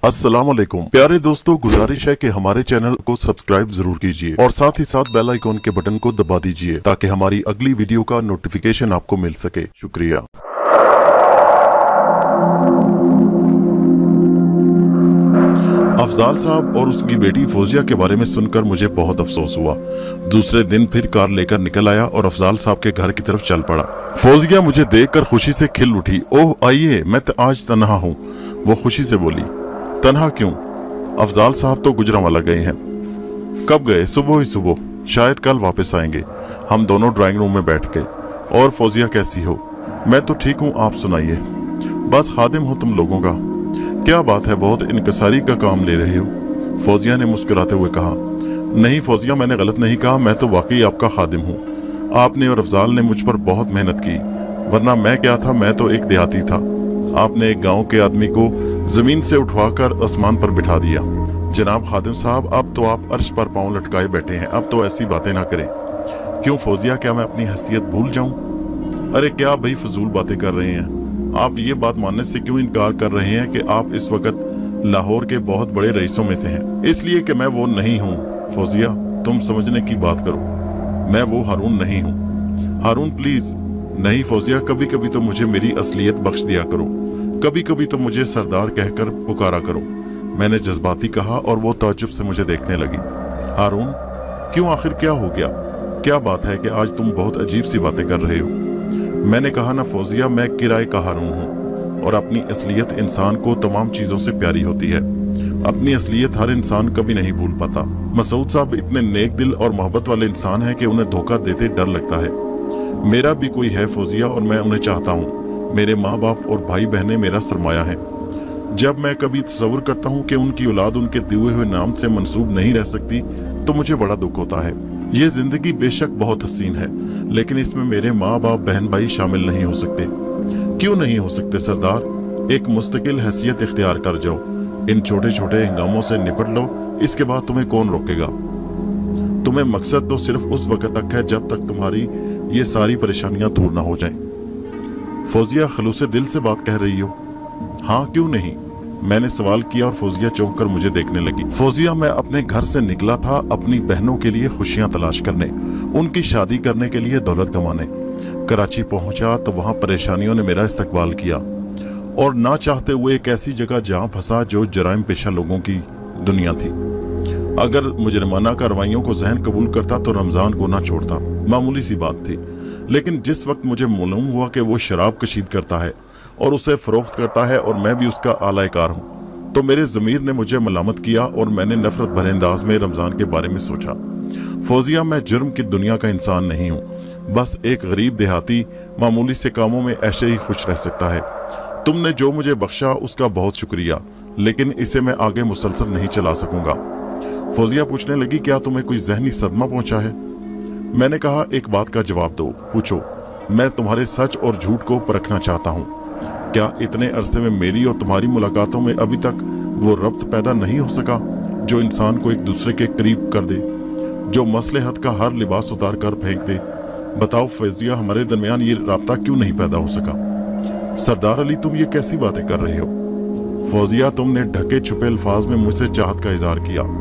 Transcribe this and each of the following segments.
अस्सलाम वालेकुम प्यारे दोस्तों, गुजारिश है कि हमारे चैनल को सब्सक्राइब जरूर कीजिए और साथ ही साथ बेल आइकॉन के बटन को दबा दीजिए ताकि हमारी अगली वीडियो का नोटिफिकेशन आपको मिल सके। शुक्रिया। अफजाल साहब और उसकी बेटी फौजिया के बारे में सुनकर मुझे बहुत अफसोस हुआ। दूसरे दिन फिर कार लेकर निकल आया और अफजाल साहब के घर की तरफ चल पड़ा। फौजिया मुझे देखकर खुशी से खिल उठी। ओह आइए, मैं आज तन्हा हूँ, वो खुशी से बोली। तन्हा क्यों? अफजाल साहब तो गुजरांवाला गए हैं। कब गए? सुबह ही सुबह, शायद कल वापस आएंगे। हम दोनों ड्राइंग रूम में बैठ गए। और फौजिया कैसी हो? मैं तो ठीक हूँ, आप सुनाइए। बस खादिम हो तुम लोगों का। क्या बात है, बहुत इनकसारी का काम ले रहे हो? फौजिया ने मुस्कुराते हुए कहा। नहीं फौजिया, मैंने गलत नहीं कहा, मैं तो वाकई आपका खादिम हूँ। आपने और अफजाल ने मुझ पर बहुत मेहनत की, वरना मैं क्या था, मैं तो एक देहाती था। आपने एक गांव के आदमी को जमीन से उठवाकर आसमान पर बिठा दिया। जनाब खादिम साहब, अब तो आप अर्श पर पांव लटकाए बैठे हैं, अब तो ऐसी बातें ना करें। क्यों फौजिया, क्या मैं अपनी हैसियत भूल जाऊं? अरे क्या भाई फजूल बातें कर रहे हैं आप? ये बात मानने से क्यों इनकार कर रहे हैं कि आप इस वक्त लाहौर के बहुत बड़े रईसों में से हैं? इसलिए कि मैं वो नहीं हूँ। फौजिया तुम समझने की बात करो, मैं वो हारून नहीं हूँ। हारून प्लीज। नहीं फौजिया, कभी कभी तो मुझे मेरी असलियत बख्श दिया करो, कभी कभी तो मुझे सरदार कहकर पुकारा करो। मैंने जज्बाती कहा और वो ताज्जुब से मुझे देखने लगी। हारून क्यों, आखिर क्या हो गया? क्या बात है कि आज तुम बहुत अजीब सी बातें कर रहे हो? मैंने कहा ना फौजिया, मैं किराए का हारून हूँ और अपनी असलियत इंसान को तमाम चीजों से प्यारी होती है। अपनी असलियत हर इंसान कभी नहीं भूल पाता। मसूद साहब इतने नेक दिल और मोहब्बत वाले इंसान हैं कि उन्हें धोखा देते डर लगता है। मेरा भी कोई है फौजिया और मैं उन्हें चाहता हूँ। मेरे माँ बाप और भाई बहनें मेरा सरमाया है। जब मैं कभी तस्वुर करता हूँ कि उनकी औलाद उनके दिए हुए नाम से मंसूब नहीं रह सकती तो मुझे बड़ा दुख होता है। ये जिंदगी बेशक बहुत हसीन है, लेकिन इसमें मेरे माँ बाप बहन भाई शामिल नहीं हो सकते। क्यों नहीं हो सकते सरदार? एक मुस्तकिल हैसियत इख्तियार कर जाओ, इन छोटे छोटे हंगामों से निपट लो, इसके बाद तुम्हें कौन रोकेगा? तुम्हें मकसद तो सिर्फ उस वक्त तक है जब तक तुम्हारी ये सारी परेशानियां दूर ना हो जाएं। फौजिया खलूसे दिल से बात कह रही हो? हाँ क्यों नहीं, मैंने सवाल किया और फौजिया चौंक कर मुझे देखने लगी। फौजिया, मैं अपने घर से निकला था अपनी बहनों के लिए खुशियां तलाश करने, उनकी शादी करने के लिए दौलत कमाने। कराची पहुंचा तो वहां परेशानियों ने मेरा इस्तकबाल किया और ना चाहते हुए एक ऐसी जगह जहां फंसा जो जराइम पेशा लोगों की दुनिया थी। अगर मुजरिमाना कार्रवाइयों को जहन कबूल करता तो रमजान को ना छोड़ता, मामूली सी बात थी। लेकिन जिस वक्त मुझे मालूम हुआ कि वो शराब कशीद करता है और उसे फरोख्त करता है और मैं भी उसका आलाकार हूँ, तो मेरे ज़मीर ने मुझे मलामत किया और मैंने नफरत भरे अंदाज में रमजान के बारे में सोचा। फौजिया, मैं जुर्म की दुनिया का इंसान नहीं हूँ, बस एक गरीब देहाती मामूली से कामों में ऐसे ही खुश रह सकता है। तुमने जो मुझे बख्शा उसका बहुत शुक्रिया, लेकिन इसे मैं आगे मुसलसल नहीं चला सकूंगा। फौजिया पूछने लगी, क्या तुम्हें कोई जहनी सदमा पहुंचा है? मैंने कहा, एक बात का जवाब दो, पूछो। मैं तुम्हारे सच और झूठ को परखना चाहता हूँ। क्या इतने अरसे में मेरी और तुम्हारी मुलाकातों में अभी तक वो रब्त पैदा नहीं हो सका जो इंसान को एक दूसरे के करीब कर दे, जो मसलहत का हर लिबास उतार कर फेंक दे? बताओ फौजिया, हमारे दरमियान ये राब्ता क्यों नहीं पैदा हो सका? सरदार अली, तुम ये कैसी बातें कर रहे हो? फौजिया, तुमने ढके छुपे अल्फाज में मुझसे चाहत का इजहार किया।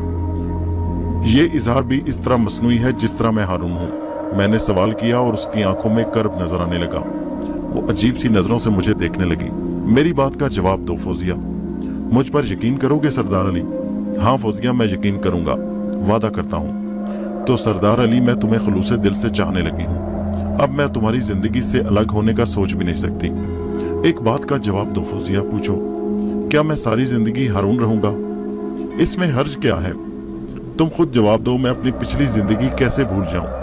ये इजहार भी इस तरह मसनूई है जिस तरह मैं हारून हूँ। मैंने सवाल किया और उसकी आंखों में कर्ब नजर आने लगा। वो अजीब सी नजरों से मुझे देखने लगी। मेरी बात का जवाब दो फौजिया। मुझ पर यकीन करोगे सरदार अली? हाँ फौजिया, मैं यकीन करूंगा, वादा करता हूँ। तो सरदार अली, मैं तुम्हें खलूसे दिल से चाहने लगी हूँ। अब मैं तुम्हारी जिंदगी से अलग होने का सोच भी नहीं सकती। एक बात का जवाब दो फौजिया, पूछो, क्या मैं सारी जिंदगी हारून रहूंगा? इसमें हर्ज क्या है? तुम खुद जवाब दो, मैं अपनी पिछली जिंदगी कैसे भूल जाऊं?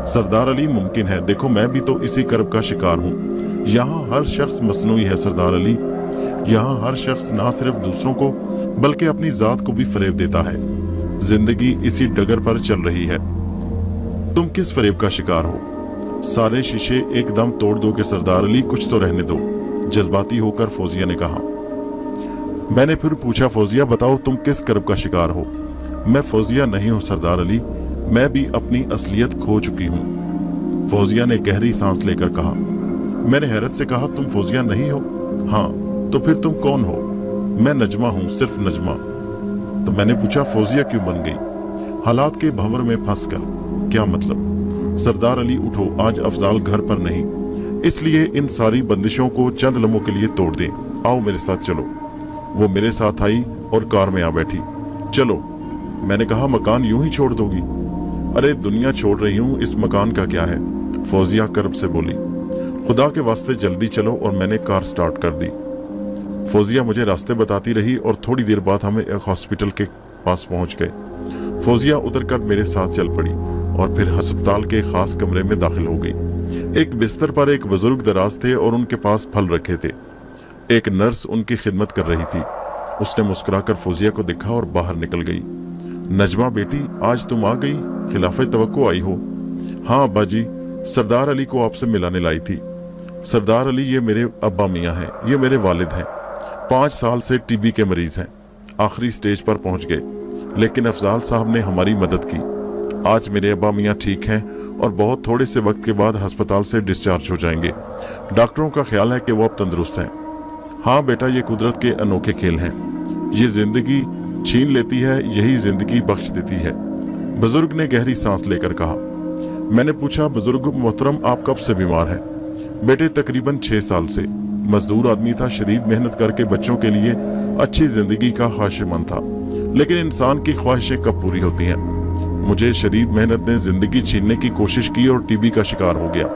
सरदार अली, मुमकिन है, देखो मैं भी तो इसी कर्ब का शिकार हूँ। यहाँ हर शख्स मसनूई है सरदार अली। यहाँ हर शख्स ना सिर्फ दूसरों को बल्कि अपनी जात को भी फरेब देता है। जिंदगी इसी डगर पर चल रही है। तुम किस फरेब का शिकार हो? सारे शीशे एकदम तोड़ दोगे सरदार अली, कुछ तो रहने दो, जज्बाती होकर फौजिया ने कहा। मैंने फिर पूछा, फौजिया बताओ तुम किस कर्ब का शिकार हो? मैं फौजिया नहीं हूँ सरदार अली, मैं भी अपनी असलियत खो चुकी हूँ। फौजिया ने गहरी सांस लेकर कहा। मैंने हैरत से कहा, तुम फौजिया नहीं हो? हाँ, तो फिर तुम कौन हो? मैं नजमा हूँ, सिर्फ नजमा। तो मैंने पूछा फौजिया क्यों बन गई? हालात के भंवर में फंस कर। क्या मतलब? सरदार अली उठो, आज अफजाल घर पर नहीं, इसलिए इन सारी बंदिशों को चंद लम्हों के लिए तोड़ दें। आओ मेरे साथ चलो। वो मेरे साथ आई और कार में आ बैठी। चलो। मैंने कहा मकान यूं ही छोड़ दोगी? अरे दुनिया छोड़ रही हूँ, इस मकान का क्या है? फौजिया कर्ब से बोली। खुदा के वास्ते जल्दी चलो। और मैंने कार स्टार्ट कर दी। फौजिया मुझे रास्ते बताती रही और थोड़ी देर बाद हम एक हॉस्पिटल के पास पहुंच गए। फौजिया उतरकर मेरे साथ चल पड़ी और फिर अस्पताल के खास कमरे में दाखिल हो गई। एक बिस्तर पर एक बुजुर्ग दराज थे और उनके पास फल रखे थे। एक नर्स उनकी खिदमत कर रही थी। उसने मुस्कुराकर फौजिया को देखा और बाहर निकल गई। नजमा बेटी, आज तुम आ गई, खिलाफे तवक्को आई हो। हाँ अब्बा जी, सरदार अली को आपसे मिलाने लाई थी। सरदार अली ये मेरे अब्बा मियाँ हैं, ये मेरे वालिद हैं। 5 साल से टीबी के मरीज हैं, आखिरी स्टेज पर पहुंच गए, लेकिन अफजाल साहब ने हमारी मदद की। आज मेरे अब्बा मियाँ ठीक हैं और बहुत थोड़े से वक्त के बाद अस्पताल से डिस्चार्ज हो जाएंगे। डॉक्टरों का ख्याल है कि वो अब तंदुरुस्त हैं। हाँ बेटा, ये कुदरत के अनोखे खेल हैं। ये जिंदगी छीन लेती है, यही जिंदगी बख्श देती है। बुजुर्ग ने गहरी सांस लेकर कहा। मैंने पूछा, बुजुर्ग मोहतरम आप कब से बीमार हैं? बेटे तकरीबन 6 साल से। मजदूर आदमी था, शदीद मेहनत करके बच्चों के लिए अच्छी जिंदगी का ख्वाहिशमंद था, लेकिन इंसान की ख्वाहिशें कब पूरी होती हैं? मुझे शदीद मेहनत ने जिंदगी छीनने की कोशिश की और टीबी का शिकार हो गया।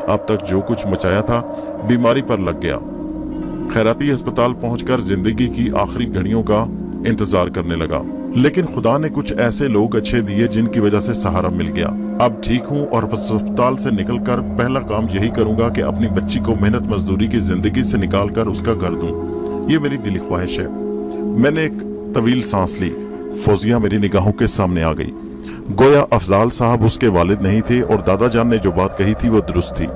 अब तक जो कुछ मचाया था बीमारी पर लग गया। खैराती अस्पताल पहुंचकर जिंदगी की आखिरी घड़ियों का इंतजार करने लगा, लेकिन खुदा ने कुछ ऐसे लोग अच्छे दिए जिनकी वजह से सहारा मिल गया। अब ठीक हूँ और अस्पताल से निकलकर पहला काम यही करूंगा कि अपनी बच्ची को मेहनत मजदूरी की जिंदगी से निकालकर उसका घर दूं। ये मेरी दिली ख्वाहिश है। मैंने एक तवील सांस ली। फौजिया मेरी निगाहों के सामने आ गई। गोया अफजाल साहब उसके वालिद नहीं थे और दादा जान ने जो बात कही थी वो दुरुस्त थी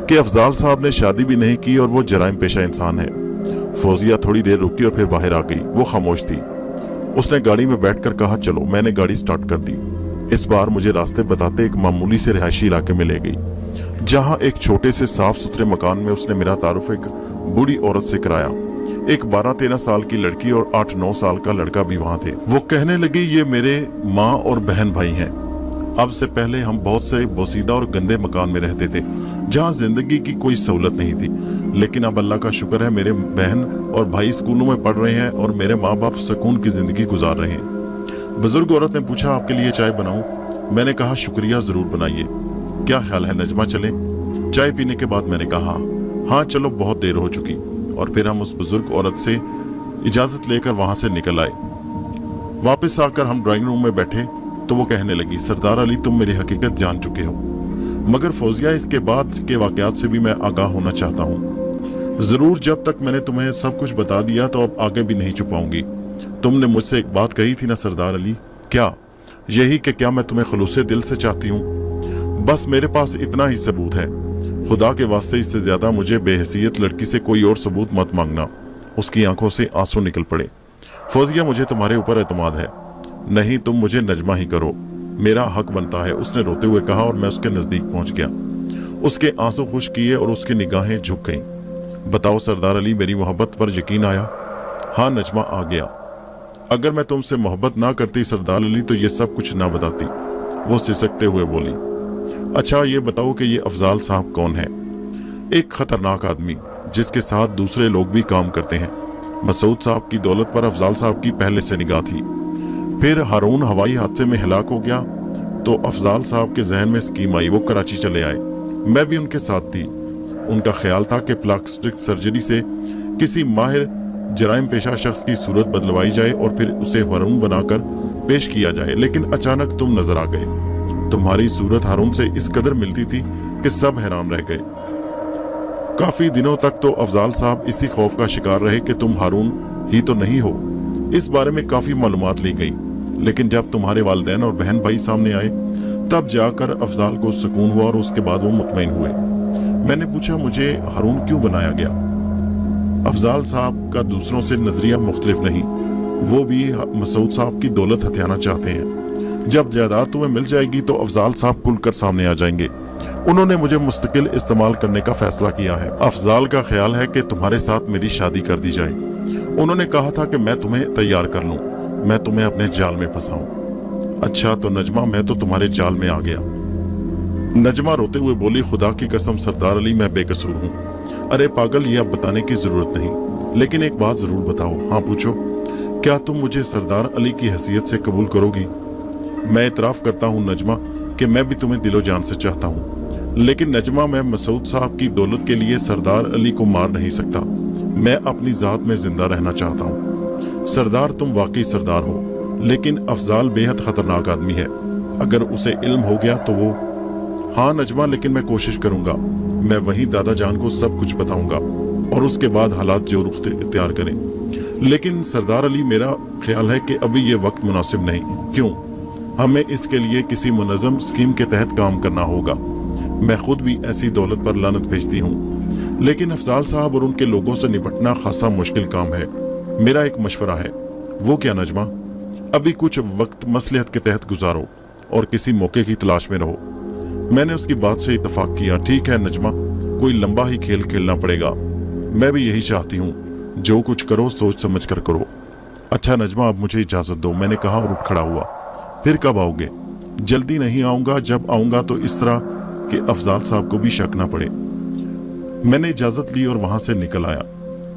कि अफजाल साहब ने शादी भी नहीं की और वो जराइम पेशा इंसान है। फौजिया थोड़ी देर रुकी और फिर बाहर आ गई। वो खामोश थी। उसने गाड़ी में बैठकर कहा चलो। मैंने गाड़ी स्टार्ट कर दी। इस बार मुझे रास्ते बताते एक मामूली से रिहायशी इलाके में ले गई, जहां एक छोटे से साफ सुथरे मकान में उसने मेरा तारुफ एक बूढ़ी औरत से कराया। एक 12-13 साल की लड़की और 8-9 साल का लड़का भी वहां थे। वो कहने लगी ये मेरे माँ और बहन भाई हैं। अब से पहले हम बहुत से बोसीदा और गंदे मकान में रहते थे जहां जिंदगी की कोई सहूलत नहीं थी, लेकिन अब अल्लाह का शुक्र है मेरे बहन और भाई स्कूलों में पढ़ रहे हैं और मेरे माँ बाप सुकून की जिंदगी गुजार रहे हैं। बुजुर्ग औरत ने पूछा आपके लिए चाय बनाऊं? मैंने कहा शुक्रिया, जरूर बनाइए। क्या ख्याल है नजमा चले? चाय पीने के बाद मैंने कहा हाँ चलो, बहुत देर हो चुकी। और फिर हम उस बुजुर्ग औरत से इजाजत लेकर वहां से निकल आए। वापस आकर हम ड्राइंग रूम में बैठे तो वो कहने लगी सरदार अली तुम मेरी हकीकत जान चुके हो, मगर फौजिया इसके बाद के वाकयात से भी मैं आगाह होना चाहता हूँ। जरूर जब तक मैंने तुम्हें सब कुछ बता दिया तो अब आगे भी नहीं छुपाऊंगी। तुमने मुझसे एक बात कही थी ना सरदार अली, क्या यही कि क्या मैं तुम्हें खलूसे दिल से चाहती हूँ? बस मेरे पास इतना ही सबूत है। खुदा के वास्ते इससे ज्यादा मुझे बेहसियत लड़की से कोई और सबूत मत मांगना। उसकी आंखों से आंसू निकल पड़े। फौजिया मुझे तुम्हारे ऊपर एतमाद है। नहीं, तुम मुझे नजमा ही करो, मेरा हक बनता है, उसने रोते हुए कहा और मैं उसके नजदीक पहुंच गया। उसके आंसू खुश किए और उसकी निगाहें झुक गईं। बताओ सरदार अली, मेरी मोहब्बत पर यकीन आया? हाँ नजमा, आ गया। अगर मैं तुमसे मोहब्बत ना करती सरदार अली तो ये सब कुछ ना बताती। वो सिसकते हुए बोली। अच्छा ये बताओ कि ये अफजाल साहब कौन है? एक खतरनाक आदमी जिसके साथ दूसरे लोग भी काम करते हैं। मसूद साहब की दौलत पर अफजाल साहब की पहले से निगाह थी। फिर हारून हवाई हादसे में हिलाक हो गया तो अफजाल साहब के जहन में स्कीम आई, वो कराची चले आए। मैं भी उनके साथ थी। उनका ख्याल था कि प्लास्टिक सर्जरी से किसी माहिर जराइम पेशा शख्स की सूरत बदलवाई जाए और फिर उसे हारून बनाकर पेश किया जाए, लेकिन अचानक तुम नजर आ गए। तुम्हारी सूरत हारून से इस कदर मिलती थी कि सब हैरान रह गए। काफी दिनों तक तो अफजाल साहब इसी खौफ का शिकार रहे कि तुम हारून ही तो नहीं हो। इस बारे में काफी मालूमात ली गई, लेकिन जब तुम्हारे वालिदैन और बहन भाई सामने आए तब जाकर अफजाल को सुकून हुआ और उसके बाद वो मुतमईन हुए। मैंने पूछा मुझे हारून क्यों बनाया गया? अफजाल साहब का दूसरों से नजरिया मुख्तलिफ नहीं, वो भी मसूद साहब की दौलत हथियाना चाहते हैं। जब जायदाद तुम्हें मिल जाएगी तो अफजाल साहब खुलकर सामने आ जाएंगे। उन्होंने मुझे मुस्तकिल इस्तेमाल करने का फैसला किया है। अफजाल का ख्याल है कि तुम्हारे साथ मेरी शादी कर दी जाए। उन्होंने कहा था कि मैं तुम्हें तैयार कर लूं, मैं तुम्हें अपने जाल में फंसाऊं। अच्छा तो नजमा, मैं तो तुम्हारे जाल में आ गया। नजमा रोते हुए बोली, खुदा की कसम सरदार अली, मैं बेकसूर हूँ। अरे पागल, ये अब बताने की जरूरत नहीं, लेकिन एक बात जरूर बताओ। हाँ पूछो। क्या तुम मुझे सरदार अली की हैसियत से कबूल करोगी? मैं इतराफ़ करता हूँ नजमा कि मैं भी तुम्हें दिलो जान से चाहता हूँ, लेकिन नजमा मैं मसूद साहब की दौलत के लिए सरदार अली को मार नहीं सकता। मैं अपनी ज़ात में जिंदा रहना चाहता हूँ। सरदार, तुम वाकई सरदार हो, लेकिन अफजाल बेहद खतरनाक आदमी है। अगर उसे इल्म हो गया तो वो। हाँ नजमा, लेकिन मैं कोशिश करूंगा। मैं वहीं दादा जान को सब कुछ बताऊंगा और उसके बाद हालात जो रुख इख्तियार करें। लेकिन सरदार अली, मेरा ख्याल है कि अभी ये वक्त मुनासिब नहीं। क्यों? हमें इसके लिए किसी मुनज़्ज़म स्कीम के तहत काम करना होगा। मैं खुद भी ऐसी दौलत पर लानत भेजती हूँ, लेकिन अफजाल साहब और उनके लोगों से निपटना खासा मुश्किल काम है। मेरा एक मशवरा है। वो क्या नजमा? अभी कुछ वक्त मसलहत के तहत गुजारो और किसी मौके की तलाश में रहो। मैंने उसकी बात से इत्तफाक किया। ठीक है नजमा, कोई लंबा ही खेल खेलना पड़ेगा। मैं भी यही चाहती हूँ। जो कुछ करो सोच समझ कर करो। अच्छा नजमा, अब मुझे इजाज़त दो, मैंने कहा और उठ खड़ा हुआ। फिर कब आओगे? जल्दी नहीं आऊँगा। जब आऊँगा तो इस तरह कि अफजाल साहब को भी शक ना पड़े। मैंने इजाज़त ली और वहाँ से निकल आया,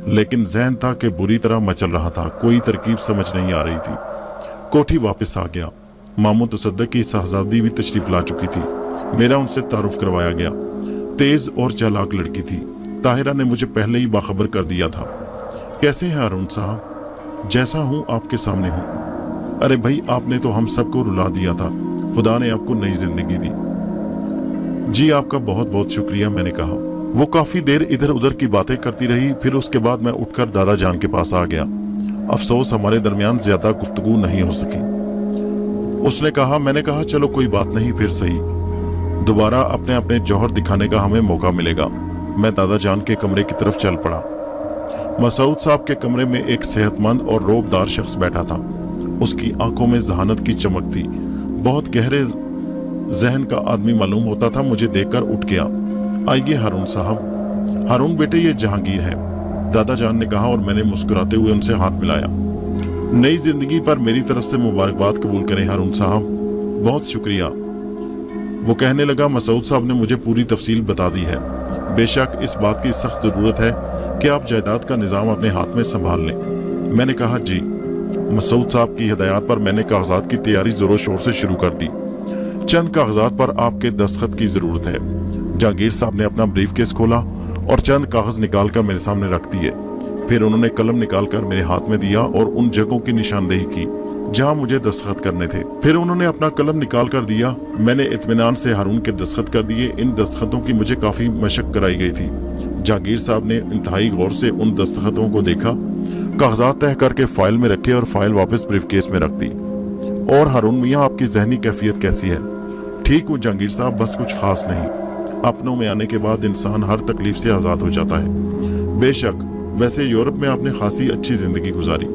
लेकिन जहन था कि बुरी तरह मचल रहा था। कोई तरकीब समझ नहीं आ रही थी। कोठी वापस आ गया। मामू तसद्दुक़ की शहजादी भी तशरीफ ला चुकी थी। मेरा उनसे तारुफ करवाया गया। तेज और चालाक लड़की थी। ताहिरा ने मुझे पहले ही बाखबर कर दिया था। कैसे हैं हारून साहब? जैसा हूँ आपके सामने हूँ। अरे भाई, आपने तो हम सबको रुला दिया था। खुदा ने आपको नई जिंदगी दी। जी आपका बहुत बहुत शुक्रिया, मैंने कहा। वो काफी देर इधर उधर की बातें करती रही। फिर उसके बाद मैं उठकर दादा जान के पास आ गया। अफसोस हमारे दरमियान ज्यादा गुफ्तगू नहीं हो सकी। उसने कहा, मैंने कहा चलो कोई बात नहीं, फिर सही, दोबारा अपने अपने जौहर दिखाने का हमें मौका मिलेगा। मैं दादा जान के कमरे की तरफ चल पड़ा। मसूद साहब के कमरे में एक सेहतमंद और रोबदार शख्स बैठा था। उसकी आंखों में जहानत की चमक थी। बहुत गहरे जहन का आदमी मालूम होता था। मुझे देखकर उठ गया। आइए हारून साहब। हारून बेटे, ये जहांगीर है, दादा जान ने कहा और मैंने मुस्कुराते हुए उनसे हाथ मिलाया। नई जिंदगी पर मेरी तरफ से मुबारकबाद कबूल करें हारून साहब। बहुत शुक्रिया। वो कहने लगा, मसूद साहब ने मुझे पूरी तफसील बता दी है। बेशक इस बात की सख्त जरूरत है कि आप जायदाद का निजाम अपने हाथ में संभाल लें। मैंने कहा जी। मसूद साहब की हिदायत पर मैंने कागजात की तैयारी जोरों शोर से शुरू कर दी। चंद कागजात पर आपके दस्तखत की जरूरत है। जहांगीर साहब ने अपना ब्रीफ केस खोला और चंद कागज निकाल कर मेरे सामने रख दिए। फिर उन्होंने कलम निकाल कर मेरे हाथ में दिया और उन जगहों की निशानदेही की जहां मुझे दस्तखत करने थे। फिर उन्होंने अपना कलम निकाल कर दिया। मैंने इत्मीनान से हारून के दस्तखत कर दिए। इन दस्तखतों की मुझे काफी मशक कराई गई थी। जहांगीर साहब ने इंतहाई गौर से उन दस्तखतों को देखा, कागजात तय करके फाइल में रखे और फाइल वापस ब्रीफ केस में रख दी। और हारून मियाँ, आपकी जहनी कैफियत कैसी है? ठीक हूँ जहांगीर साहब, बस कुछ खास नहीं। अपनों में आने के बाद इंसान हर तकलीफ से आजाद हो जाता है। बेशक, वैसे यूरोप में आपने खासी अच्छी जिंदगी गुजारी।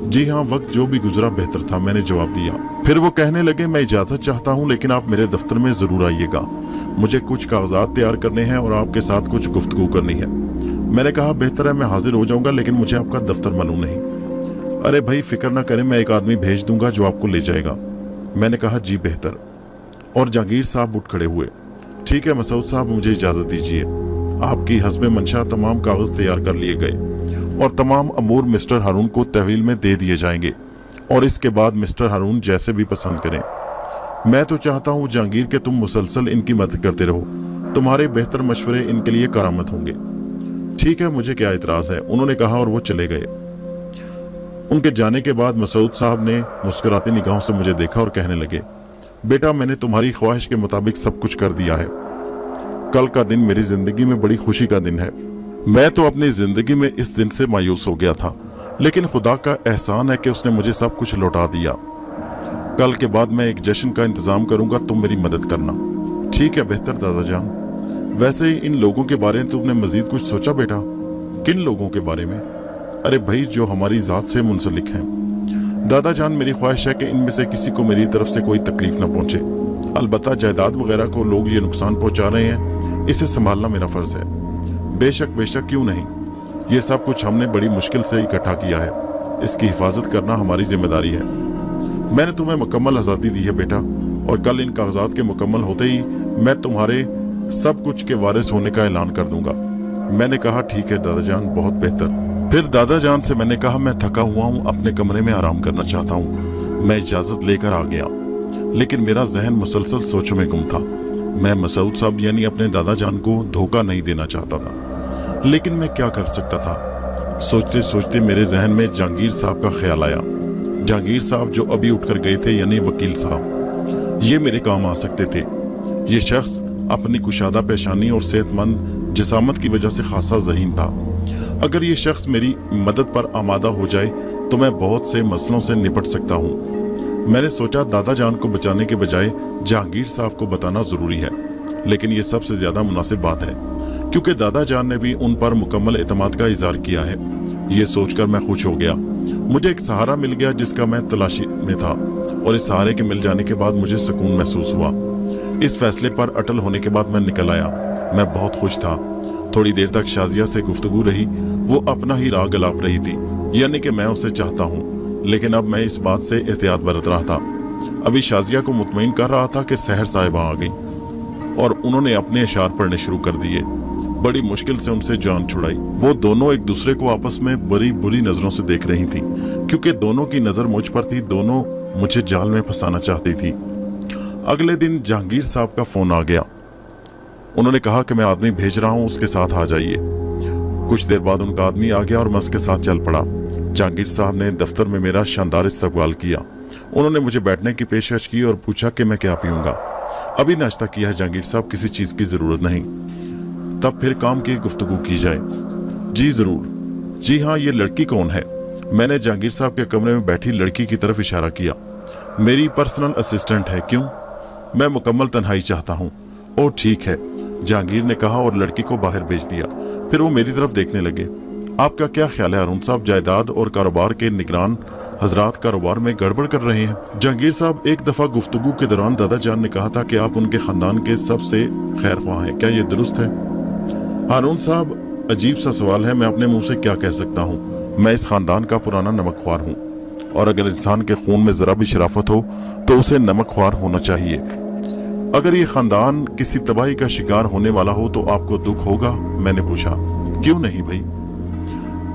जी हाँ, वक्त जो भी गुजरा बेहतर था, मैंने जवाब दिया। फिर वो कहने लगे, मैं इजाजत चाहता हूँ, लेकिन आप मेरे दफ्तर में जरूर आइएगा। मुझे कुछ कागजात तैयार करने हैं और आपके साथ कुछ गुफ्तगू करनी है। मैंने कहा, बेहतर है, मैं हाजिर हो जाऊंगा, लेकिन मुझे आपका दफ्तर मालूम नहीं। अरे भाई फिक्र ना करें, मैं एक आदमी भेज दूंगा जो आपको ले जाएगा। मैंने कहा, जी बेहतर। और जहांगीर साहब उठ खड़े हुए। ठीक है मसूद साहब, मुझे इजाजत दीजिए। आपकी हस्बे मंशा तमाम कागज तैयार कर लिए गए और तमाम अमूर मिस्टर हारून को तहवील में दे दिए जाएंगे और इसके बाद मिस्टर हारून जैसे भी पसंद करें। मैं तो चाहता हूँ जहांगीर के तुम मुसलसल इनकी मदद करते रहो। तुम्हारे बेहतर मशवरे इनके लिए करामत होंगे। ठीक है, मुझे क्या इतराज है, उन्होंने कहा और वो चले गए। उनके जाने के बाद मसूद साहब ने मुस्कुराती निगाहों से मुझे देखा और कहने लगे, बेटा मैंने तुम्हारी ख्वाहिश के मुताबिक सब कुछ कर दिया है। कल का दिन मेरी जिंदगी में बड़ी खुशी का दिन है। मैं तो अपनी जिंदगी में इस दिन से मायूस हो गया था, लेकिन खुदा का एहसान है कि उसने मुझे सब कुछ लौटा दिया। कल के बाद मैं एक जश्न का इंतजाम करूंगा, तुम मेरी मदद करना। ठीक है बेहतर दादा जान। वैसे ही इन लोगों के बारे में तुमने मजीद कुछ सोचा बेटा? किन लोगों के बारे में? अरे भाई, जो हमारी जात से मुंसलिक हैं। दादा जान, मेरी ख्वाहिश है कि इनमें से किसी को मेरी तरफ से कोई तकलीफ ना पहुंचे। अलबत्ता जायदाद वगैरह को लोग ये नुकसान पहुंचा रहे हैं, इसे संभालना मेरा फर्ज है। बेशक बेशक, क्यों नहीं। ये सब कुछ हमने बड़ी मुश्किल से इकट्ठा किया है, इसकी हिफाजत करना हमारी जिम्मेदारी है। मैंने तुम्हें मुकम्मल आज़ादी दी है बेटा, और कल इन कागजात के मुकम्मल होते ही मैं तुम्हारे सब कुछ के वारिस होने का ऐलान कर दूंगा। मैंने कहा ठीक है दादा जान, बहुत बेहतर। फिर दादा जान से मैंने कहा मैं थका हुआ हूँ, अपने कमरे में आराम करना चाहता हूँ। मैं इजाजत लेकर आ गया, लेकिन मेरा जहन मुसलसल सोचों में गुम था। मैं मसूद साहब यानी अपने दादा जान को धोखा नहीं देना चाहता था, लेकिन मैं क्या कर सकता था। सोचते सोचते मेरे जहन में जहांगीर साहब का ख्याल आया। जहांगीर साहब जो अभी उठकर गए थे, यानी वकील साहब, ये मेरे काम आ सकते थे। ये शख्स अपनी कुशादा पेशानी और सेहतमंद जिसामत की वजह से खासा ज़हीन था। अगर ये शख्स मेरी मदद पर आमादा हो जाए तो मैं बहुत से मसलों से निपट सकता हूँ। मैंने सोचा दादा जान को बचाने के बजाय जहांगीर साहब को बताना ज़रूरी है, लेकिन ये सबसे ज़्यादा मुनासिब बात है क्योंकि दादा जान ने भी उन पर मुकम्मल एतमाद का इज़हार किया है। ये सोचकर मैं खुश हो गया। मुझे एक सहारा मिल गया जिसका मैं तलाशी में था, और इस सहारे के मिल जाने के बाद मुझे सुकून महसूस हुआ। इस फैसले पर अटल होने के बाद मैं निकल आया। मैं बहुत खुश था। थोड़ी देर तक शाजिया से गुफ्तगू रही। वो अपना ही राग अलाप रही थी, यानी कि मैं उसे चाहता हूँ, लेकिन अब मैं इस बात से एहतियात बरत रहा था। अभी शाजिया को मुतमईन कर रहा था कि सहर साहिबा आ गई और उन्होंने अपने इशार पढ़ने शुरू कर दिए। बड़ी मुश्किल से उनसे जान छुड़ाई। वो दोनों एक दूसरे को आपस में बड़ी बुरी नजरों से देख रही थी, क्योंकि दोनों की नजर मुझ पर थी। दोनों मुझे जाल में फंसाना चाहती थी। अगले दिन जहांगीर साहब का फोन आ गया। उन्होंने कहा कि मैं आदमी भेज रहा हूँ, उसके साथ आ जाइए। कुछ देर बाद उनका आदमी आ गया और मैं उसके साथ चल पड़ा। जहांगीर साहब ने दफ्तर में मेरा शानदार इस्तकबाल किया। उन्होंने मुझे बैठने की पेशकश की और पूछा कि मैं क्या पीऊंगा। अभी नाश्ता किया है जहांगीर साहब, किसी चीज की जरूरत नहीं। तब फिर काम की गुफ्तगू की जाए। जी जरूर। जी हाँ, ये लड़की कौन है? मैंने जहांगीर साहब के कमरे में बैठी लड़की की तरफ इशारा किया। मेरी पर्सनल असिस्टेंट है। क्यों? मैं मुकम्मल तन्हाई चाहता हूँ। ओह ठीक है, जहांगीर ने कहा और लड़की को बाहर भेज दिया। फिर वो मेरी तरफ देखने लगे। आपका क्या ख्याल है अरुण साहब, जायदाद और कारोबार के निगरान हजरात कारोबार में गड़बड़ कर रहे हैं? जहांगीर साहब, एक दफा गुफ्तगू के दौरान दादा जान ने कहा था कि आप उनके खानदान के सबसे खैर ख्वाह हैं, क्या ये दुरुस्त है? हारून साहब, अजीब सा सवाल है, मैं अपने मुंह से क्या कह सकता हूँ। मैं इस खानदान का पुराना नमकख्वार हूँ, और अगर इंसान के खून में जरा भी शराफत हो तो उसे नमकख्वार होना चाहिए। अगर ये खानदान किसी तबाही का शिकार होने वाला हो तो आपको दुख होगा? मैंने पूछा। क्यों नहीं भाई?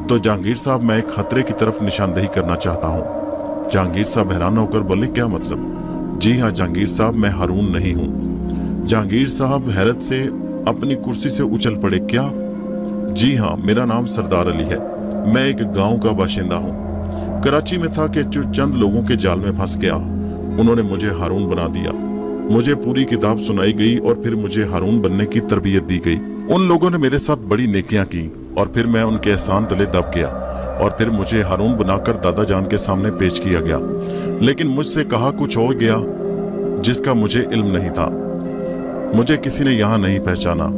तो जहांगीर साहब, मैं एक खतरे की तरफ निशानदेही करना चाहता हूँ। जहांगीर साहब हैरान होकर बोले, क्या मतलब? जी हाँ जहांगीर साहब, मैं हारून नहीं हूँ। जहांगीर साहब हैरत से अपनी कुर्सी से उछल पड़े। क्या? जी हाँ, मेरा नाम सरदार अली है। मैं एक गांव का बाशिंदा हूँ। कराची में था कि चंद लोगों के जाल में फंस गया। उन्होंने मुझे हारून बना दिया। मुझे पूरी किताब सुनाई गई और फिर मुझे हारून बनने की तरबियत दी गई। उन लोगों ने मेरे साथ बड़ी नेकियां की और फिर मैं उनके एहसान तले दब गया, और फिर मुझे हारून बनाकर दादा जान के सामने पेश किया गया। लेकिन मुझसे कहा कुछ और गया जिसका मुझे इल्म नहीं था। मुझे किसी ने यहाँ नहीं पहचाना।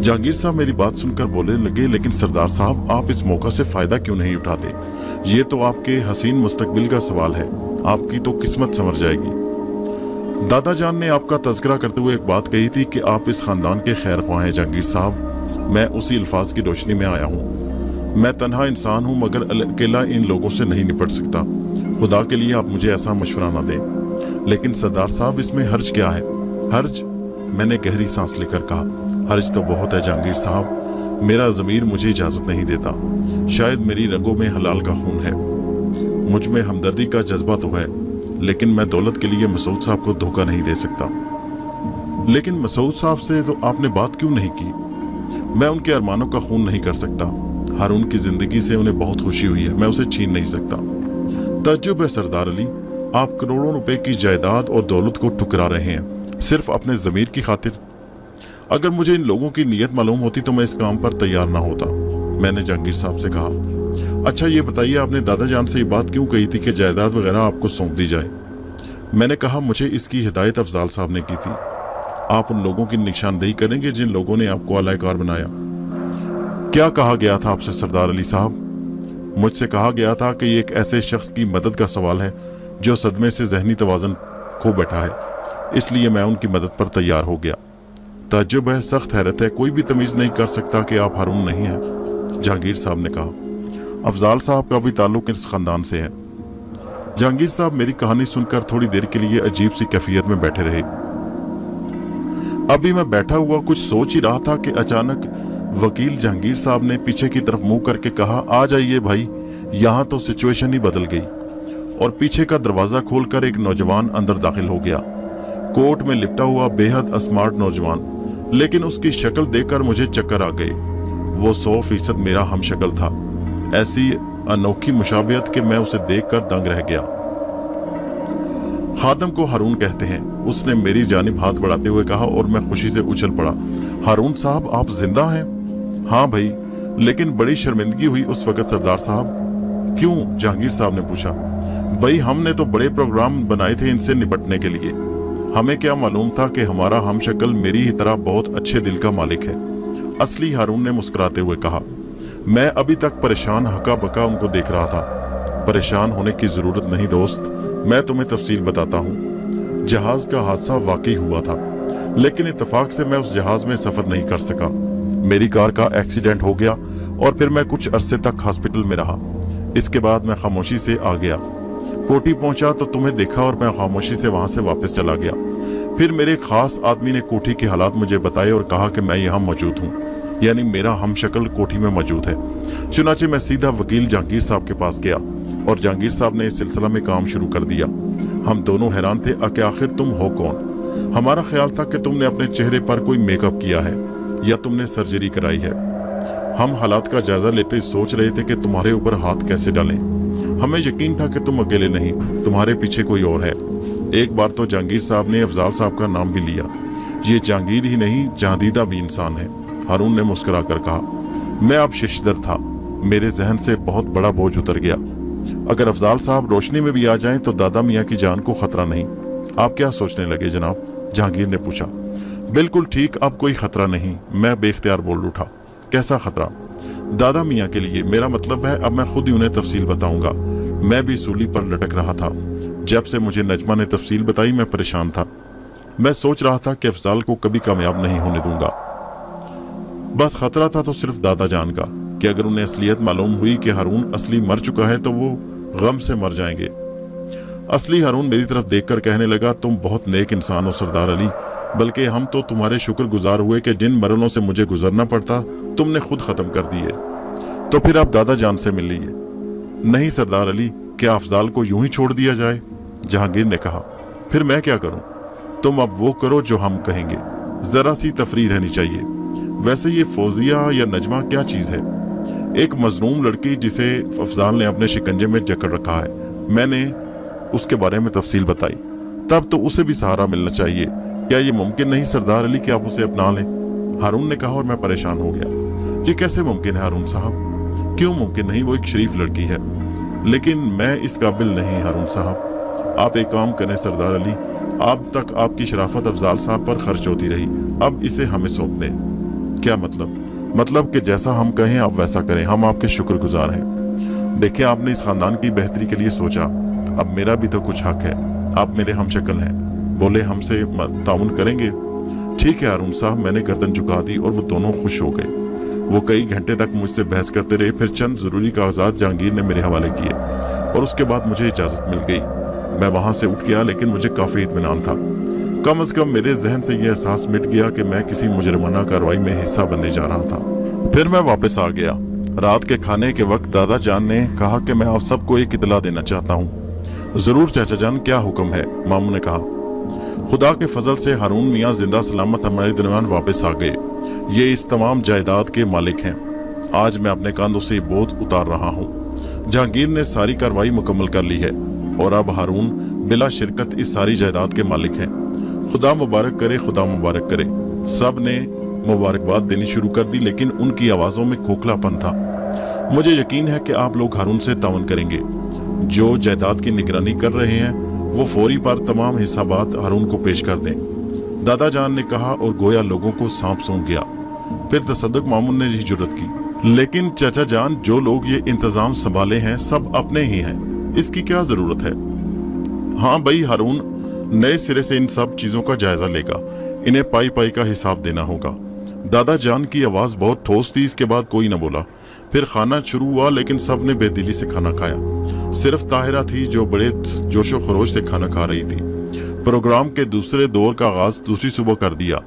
जहांगीर साहब मेरी बात सुनकर बोलने लगे, लेकिन सरदार साहब, आप इस मौका से फायदा क्यों नहीं उठाते? ये तो आपके हसीन मुस्तकबिल का सवाल है। आपकी तो किस्मत संवर जाएगी। दादा जान ने आपका तज़किरा करते हुए एक बात कही थी कि आप इस खानदान के खैर ख्वाह हैं। जहांगीर साहब, मैं उसी अल्फाज की रोशनी में आया हूँ। मैं तन्हा इंसान हूँ, मगर अकेला इन लोगों से नहीं निपट सकता। खुदा के लिए आप मुझे ऐसा मशवरा न दें। लेकिन सरदार साहब, इसमें हर्ज क्या है? हर्ज? मैंने गहरी सांस लेकर कहा, हर्ज तो बहुत है जहांगीर साहब। मेरा ज़मीर मुझे इजाज़त नहीं देता। शायद मेरी रगों में हलाल का खून है। मुझ में हमदर्दी का जज्बा तो है, लेकिन मैं दौलत के लिए मसूद साहब को धोखा नहीं दे सकता। लेकिन मसूद साहब से तो आपने बात क्यों नहीं की? मैं उनके अरमानों का खून नहीं कर सकता। हारून की जिंदगी से उन्हें बहुत खुशी हुई है, मैं उसे छीन नहीं सकता। तज्जुब है सरदार अली, आप करोड़ों रुपए की जायदाद और दौलत को ठुकरा रहे हैं सिर्फ अपने ज़मीर की खातिर। अगर मुझे इन लोगों की नीयत मालूम होती तो मैं इस काम पर तैयार ना होता। मैंने जहांगीर साहब से कहा, अच्छा ये बताइए, आपने दादा जान से ये बात क्यों कही थी कि जायदाद वगैरह आपको सौंप दी जाए? मैंने कहा, मुझे इसकी हिदायत अफजाल साहब ने की थी। आप उन लोगों की निशानदेही करेंगे जिन लोगों ने आपको अलायकार बनाया। क्या कहा गया था आपसे सरदार अली साहब? मुझसे कहा गया था कि ये एक ऐसे शख्स की मदद का सवाल है जो सदमे से जहनी तवाज़ुन खो बैठा है, इसलिए मैं उनकी मदद पर तैयार हो गया। ताज्जुब है, सख्त हैरत है, कोई भी तमीज़ नहीं कर सकता कि आप हारून नहीं हैं। जहांगीर साहब ने कहा। अफजाल साहब का भी ताल्लुक इस खानदान से है। जहांगीर साहब मेरी कहानी सुनकर थोड़ी देर के लिए अजीब सी कैफियत में बैठे रहे। अभी मैं बैठा हुआ कुछ सोच ही रहा था कि अचानक वकील जहांगीर साहब ने पीछे की तरफ मुंह करके कहा, आ जाइए भाई, यहाँ तो सिचुएशन ही बदल गई। और पीछे का दरवाजा खोलकर एक नौजवान अंदर दाखिल हो गया। कोट में लिपटा हुआ बेहद स्मार्ट नौजवान, लेकिन उसकी शक्ल देखकर मुझे चक्कर आ गए। वो 100% मेरा हमशक्ल था। ऐसी अनोखी मुशाबियत कि मैं उसे देखकर दंग रह गया। खादम को हारून कहते हैं, उसने मेरी जानिब हाथ बढ़ाते हुए कहा और मैं खुशी से उछल पड़ा। हारून साहब, आप जिंदा हैं? हाँ भाई, लेकिन बड़ी शर्मिंदगी हुई उस वक्त सरदार साहब। क्यों? जहांगीर साहब ने पूछा। भाई, हमने तो बड़े प्रोग्राम बनाए थे इनसे निपटने के लिए। हमें क्या मालूम था कि हमारा हमशक्ल मेरी ही तरह बहुत अच्छे दिल का मालिक है। असली हारून ने मुस्कुराते हुए कहा। मैं अभी तक परेशान हका बका उनको देख रहा था। परेशान होने की जरूरत नहीं दोस्त, मैं तुम्हें तफसील बताता हूँ। जहाज का हादसा वाकई हुआ था, लेकिन इत्तेफाक से मैं उस जहाज में सफर नहीं कर सका। मेरी कार का एक्सीडेंट हो गया और फिर मैं कुछ अरसे तक हॉस्पिटल में रहा। इसके बाद मैं खामोशी से आ गया। कोठी पहुंचा तो तुम्हें देखा और मैं खामोशी से वहां से वापस चला गया। फिर मेरे खास आदमी ने कोठी के हालात मुझे बताए और कहा कि मैं यहाँ मौजूद हूँ, यानी मेरा हमशक्ल कोठी में मौजूद है। चुनाचे मैं सीधा वकील जहांगीर साहब के पास गया और जहांगीर साहब ने इस सिलसिला में काम शुरू कर दिया। हम दोनों हैरान थे कि आखिर तुम हो कौन। हमारा ख्याल था कि तुमने अपने चेहरे पर कोई मेकअप किया है या तुमने सर्जरी कराई है। हम हालात का जायजा लेते सोच रहे थे कि तुम्हारे ऊपर हाथ कैसे डालें। हमें यकीन था कि तुम अकेले नहीं, तुम्हारे पीछे कोई और है। एक बार तो जहांगीर साहब ने अफजाल साहब का नाम भी लिया। ये जहांगीर ही नहीं, जहांदीदा भी इंसान है। हारून ने मुस्कुरा कर कहा। मैं अब शिशदर था, मेरे जहन से बहुत बड़ा बोझ उतर गया। अगर अफजाल साहब रोशनी में भी आ जाएं तो दादा मियाँ की जान को खतरा नहीं। आप क्या सोचने लगे जनाब? जहांगीर ने पूछा। बिल्कुल ठीक, अब कोई खतरा नहीं, मैं बेख्तियार बोल उठा। कैसा खतरा? दादा मियाँ के लिए, मेरा मतलब है अब मैं खुद ही उन्हें तफसील बताऊंगा। मैं भी सूली पर लटक रहा था। जब से मुझे नजमा ने तफसील बताई मैं परेशान था। मैं सोच रहा था कि अफजाल को कभी कामयाब नहीं होने दूंगा। बस खतरा था तो सिर्फ दादा जान का, कि अगर उन्हें असलियत मालूम हुई कि हारून असली मर चुका है तो वो गम से मर जाएंगे। असली हारून मेरी तरफ देखकर कहने लगा, तुम बहुत नेक इंसान हो सरदार अली, बल्कि हम तो तुम्हारे शुक्रगुजार हुए कि जिन मरलों से मुझे गुजरना पड़ता तुमने खुद खत्म कर दिए। तो फिर आप दादा जान से मिल लीजिए। नहीं सरदार अली, क्या अफजाल को यूं ही छोड़ दिया जाए? जहांगीर ने कहा। फिर मैं क्या करूं? तुम अब वो करो जो हम कहेंगे। जरा सी तफरीह रहनी चाहिए। वैसे ये फौजिया या नजमा क्या चीज है? एक मजलूम लड़की जिसे अफजाल ने अपने शिकंजे में जकड़ रखा है। मैंने उसके बारे में तफसील बताई। तब तो उसे भी सहारा मिलना चाहिए। क्या ये मुमकिन नहीं सरदार अली कि आप उसे अपना लें? हारून ने कहा और मैं परेशान हो गया। ये कैसे मुमकिन है हारून साहब? क्यों मुमकिन नहीं? वो एक शरीफ लड़की है, लेकिन मैं इस काबिल नहीं। हारून साहब, आप एक काम करें सरदार अली, अब तक आपकी शराफत अफजाल साहब पर खर्च होती रही, अब इसे हमें सौंप दें। क्या मतलब? मतलब कि जैसा हम कहें आप वैसा करें, हम आपके शुक्रगुजार हैं। देखिए, आपने इस खानदान की बेहतरी के लिए सोचा, अब मेरा भी तो कुछ हक है। आप मेरे हमशक्ल हैं, बोले हमसे ताउन करेंगे? ठीक है हारून साहब। मैंने गर्दन झुका दी और वो दोनों खुश हो गए। वो कई घंटे तक मुझसे बहस करते रहे। फिर चंद जरूरी कागजात जहांगीर ने मेरे हवाले किए और उसके बाद मुझे इजाजत मिल गई। मैं वहां से उठ गया, लेकिन मुझे काफी इत्मीनान था। कम से कम मेरे जहन से यह एहसास मिट गया कि मैं किसी मुजरिमाना कार्रवाई में हिस्सा बनने जा रहा था। फिर मैं वापस आ गया। रात के खाने के वक्त दादा जान ने कहा कि मैं आप सबको एक इतला देना चाहता हूँ। जरूर चाचा जान, क्या हुक्म है? मामू ने कहा। खुदा के फजल से हारून मियाँ जिंदा सलामत हमारे दरमियान वापस आ गए। ये इस तमाम जायदाद के मालिक हैं। आज मैं अपने कांधों से बोझ उतार रहा हूँ। जहांगीर ने सारी कार्रवाई मुकम्मल कर ली है और अब हारून बिला शिरकत इस सारी जायदाद के मालिक हैं। खुदा मुबारक करे, खुदा मुबारक करे। सब ने मुबारकबाद देनी शुरू कर दी, लेकिन उनकी आवाजों में खोखलापन था। मुझे यकीन है कि आप लोग हारून से तावन करेंगे। जो जायदाद की निगरानी कर रहे हैं वो फौरी पर तमाम हिसाबात हारून को पेश कर दें, दादा जान ने कहा और गोया लोगों को सांप सूंघ गया। फिर तसद्दुक मामून ने यही जुर्रत की। लेकिन चाचा जान, जो लोग ये इंतजाम संभाले हैं सब अपने ही हैं, इसकी क्या जरूरत है? हाँ भाई, हारून नए सिरे से इन सब चीजों का जायजा लेगा। इन्हें पाई पाई का हिसाब देना होगा। दादा जान की आवाज बहुत ठोस थी। इसके बाद कोई न बोला। फिर खाना शुरू हुआ, लेकिन सब ने बेदिली से खाना खाया। सिर्फ ताहिरा थी जो बड़े जोशो खरोश से खाना खा रही थी। प्रोग्राम के दूसरे दौर का आगाज दूसरी सुबह कर दिया।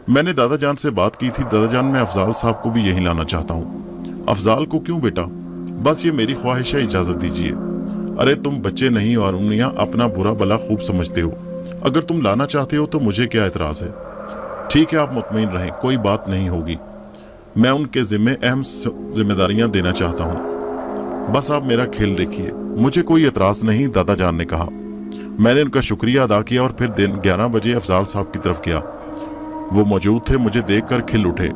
मैंने दादा जान से बात की थी, दादा जान मैं अफजाल साहब को भी यहीं लाना चाहता हूँ। अफजाल को क्यों बेटा? बस ये मेरी ख्वाहिश है, इजाजत दीजिए। अरे तुम बच्चे नहीं और उन्हें अपना बुरा भला खूब समझते हो, अगर तुम लाना चाहते हो तो मुझे क्या एतराज है। ठीक है, आप मुतमईन रहें, कोई बात नहीं होगी। मैं उनके जिम्मे अहम जिम्मेदारियां देना चाहता हूँ, बस आप मेरा खेल देखिए। मुझे कोई एतराज नहीं, दादा जान ने कहा। मैंने उनका शुक्रिया अदा किया और फिर दिन 11 बजे अफजाल साहब की तरफ गया। वो मौजूद थे, मुझे देखकर खिल उठे।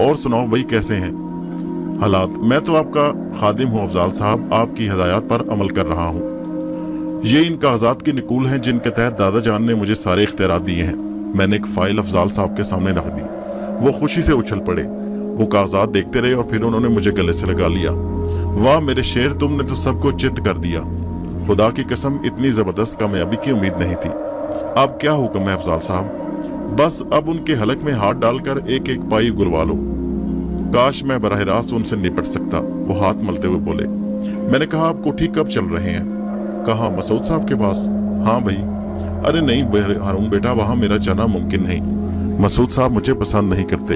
और सुनाओ भाई, कैसे हैं हालात? मैं तो आपका खादिम हूँ अफजाल साहब, आपकी हिदायत पर अमल कर रहा हूँ। ये इन कागजात की नकूल हैं जिनके तहत दादा जान ने मुझे सारे इख्तियारात दिए हैं। मैंने एक फाइल अफजाल साहब के सामने रख दी। वो खुशी से उछल पड़े। वो कागजात देखते रहे और फिर उन्होंने मुझे गले से लगा लिया। वाह मेरे शेर, तुमने तो सबको चित्त कर दिया। खुदा की कसम, इतनी जबरदस्त कामयाबी की उम्मीद नहीं थी। अब क्या हुक्म है अफजाल साहब? बस अब उनके हलक में हाथ डालकर एक एक पाई गुलवा लो। काश मैं बराह रास्त उनसे निपट सकता, वो हाथ मलते हुए बोले। मैंने कहा, आप कोठी कब चल रहे हैं? कहा, मसूद साहब के पास। हाँ भाई। अरे नहीं हारून बेटा, वहां मेरा जाना मुमकिन नहीं। मसूद साहब मुझे पसंद नहीं करते,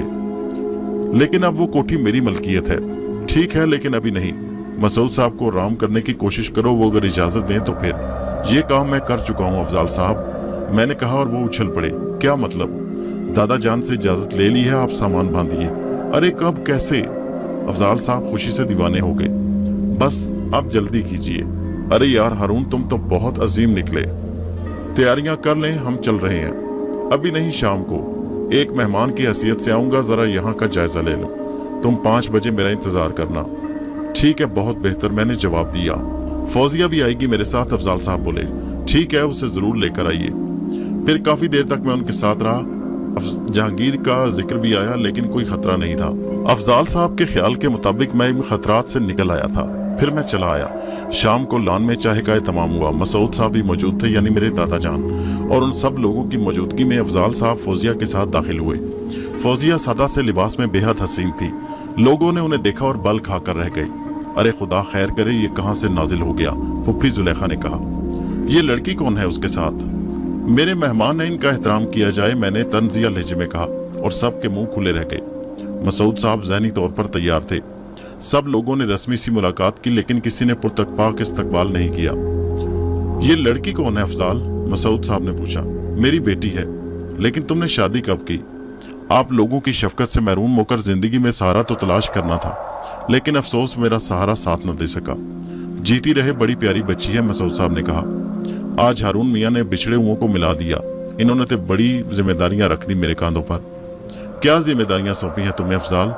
लेकिन अब वो कोठी मेरी मलकियत है। ठीक है, लेकिन अभी नहीं। मसूद साहब को आराम करने की कोशिश करो, वो अगर इजाजत दें तो फिर। ये काम मैं कर चुका हूँ अफजाल साहब, मैंने कहा, और वो उछल पड़े। क्या मतलब? दादा जान से इजाजत ले ली है, आप सामान बांधिए। अरे कब, कैसे? अफजाल साहब खुशी से दीवाने हो गए। बस अब जल्दी कीजिए। अरे यार हारून, तुम तो बहुत अजीम निकले। तैयारियां कर लें, हम चल रहे हैं। अभी नहीं, शाम को। एक मेहमान की हैसियत से आऊंगा, जरा यहाँ का जायजा ले लो। तुम 5 बजे मेरा इंतजार करना। ठीक है, बहुत बेहतर, मैंने जवाब दिया। फौजिया भी आएगी मेरे साथ, अफजाल साहब बोले। ठीक है, उसे जरूर लेकर आइए। फिर काफी देर तक मैं उनके साथ रहा। जहांगीर का जिक्र भी आया, लेकिन कोई खतरा नहीं था। अफजाल साहब के ख्याल के मुताबिक मैं इन खतरात से निकल आया था। फिर मैं चला आया। शाम को लॉन में चाय का तमाम हुआ। मसूद साहब भी मौजूद थे, यानी मेरे दादा जान, और उन सब लोगों की मौजूदगी में अफजाल साहब फौजिया के साथ दाखिल हुए। फौजिया सादा से लिबास में बेहद हसीन थी। लोगों ने उन्हें देखा और बल खाकर रह गए। अरे खुदा खैर करे, ये कहाँ से नाजिल हो गया? फुफ्फी जुलेखा ने कहा। ये लड़की कौन है उसके साथ? मेरे मेहमान है, इनका एहतराम किया जाए, मैंने तंजिया लहजे में कहा, और सब के मुंह खुले रह गए। मसूद साहब ज़हनी तौर पर तैयार थे। सब लोगों ने रस्मी सी मुलाकात की, लेकिन किसी ने पुरतकपाक इस्तकबाल नहीं किया। ये लड़की कौन है अफजाल? मसूद साहब ने पूछा। मेरी बेटी है। लेकिन तुमने शादी कब की? आप लोगों की शफकत से महरूम होकर जिंदगी में सहारा तो तलाश करना था, लेकिन अफसोस मेरा सहारा साथ न दे सका। जीती रहे, बड़ी प्यारी बच्ची है, मसूद साहब ने कहा। आज हारून मियाँ ने बिछड़े हुओं को मिला दिया। इन्होंने तो बड़ी जिम्मेदारियां रख दी मेरे कांधों पर। क्या जिम्मेदारियां सौंपी हैं तुम्हें अफजाल?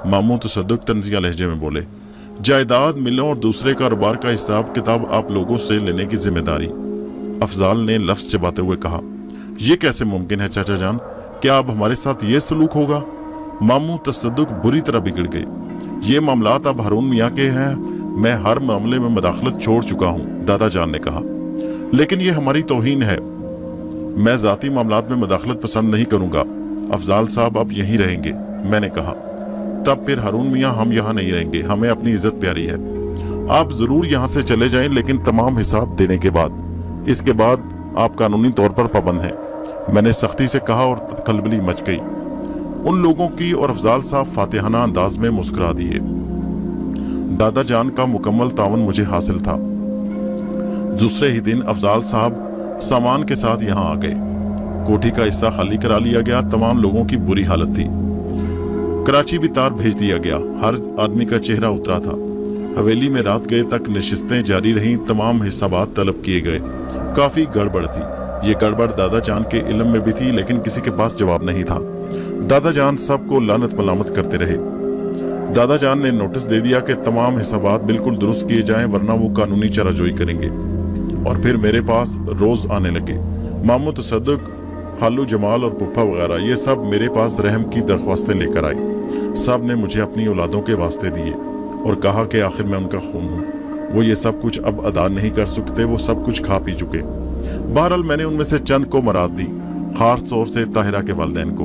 मामू तसद्दुक तंजिया लहजे में बोले। जायदाद, मिलों और दूसरे कारोबार का हिसाब किताब आप लोगों से लेने की जिम्मेदारी। अफजाल ने लफ्ज चबाते हुए कहा। यह कैसे मुमकिन है चाचा जान? क्या अब हमारे साथ ये सलूक होगा? मामू तसद्दुक बुरी तरह बिगड़ गए। ये मामलात अब हारून मियाँ के हैं, मैं हर मामले में मदाखलत छोड़ चुका हूँ, दादा जान ने कहा। लेकिन ये हमारी तौहीन है। मैं जाती मामलात में मदाखलत पसंद नहीं करूंगा। अफजाल साहब आप यहीं रहेंगे, मैंने कहा। तब फिर हारून मियाँ, हम यहाँ नहीं रहेंगे, हमें अपनी इज्जत प्यारी है। आप जरूर यहाँ से चले जाएं, लेकिन तमाम हिसाब देने के बाद। इसके बाद आप कानूनी तौर पर पाबंद हैं, मैंने सख्ती से कहा, और खलबली मच गई उन लोगों की, और अफजाल साहब फातिहाना अंदाज में मुस्कुरा दिए। दादा जान का मुकम्मल तावन मुझे हासिल था। दूसरे ही दिन अफजाल साहब सामान के साथ यहाँ आ गए। कोठी का हिस्सा खाली करा लिया गया। तमाम लोगों की बुरी हालत थी। कराची भी तार भेज दिया गया। हर आदमी का चेहरा उतरा था। हवेली में रात गए तक नशिस्तें जारी रहीं। तमाम हिसाबात तलब किए गए। काफी गड़बड़ थी। ये गड़बड़ दादा जान के इल्म में भी थी, लेकिन किसी के पास जवाब नहीं था। दादा जान सबको लानत मलामत करते रहे। दादा जान ने नोटिस दे दिया कि तमाम हिसाबात बिल्कुल दुरुस्त किए जाएं, वरना वो कानूनी चाराजोई करेंगे। और फिर मेरे पास रोज आने लगे। मामू तसद्दुक, खालू जमाल और पुप्पा वगैरह, ये सब मेरे पास रहम की दरख्वास्तें लेकर आए। सब ने मुझे अपनी औलादों के वास्ते दिए और कहा कि आखिर मैं उनका खून हूँ। वो ये सब कुछ अब अदा नहीं कर सकते, वो सब कुछ खा पी चुके। बहरहाल मैंने उनमें से चंद को मराद दी, खास तौर से ताहिरा के वालिदैन को।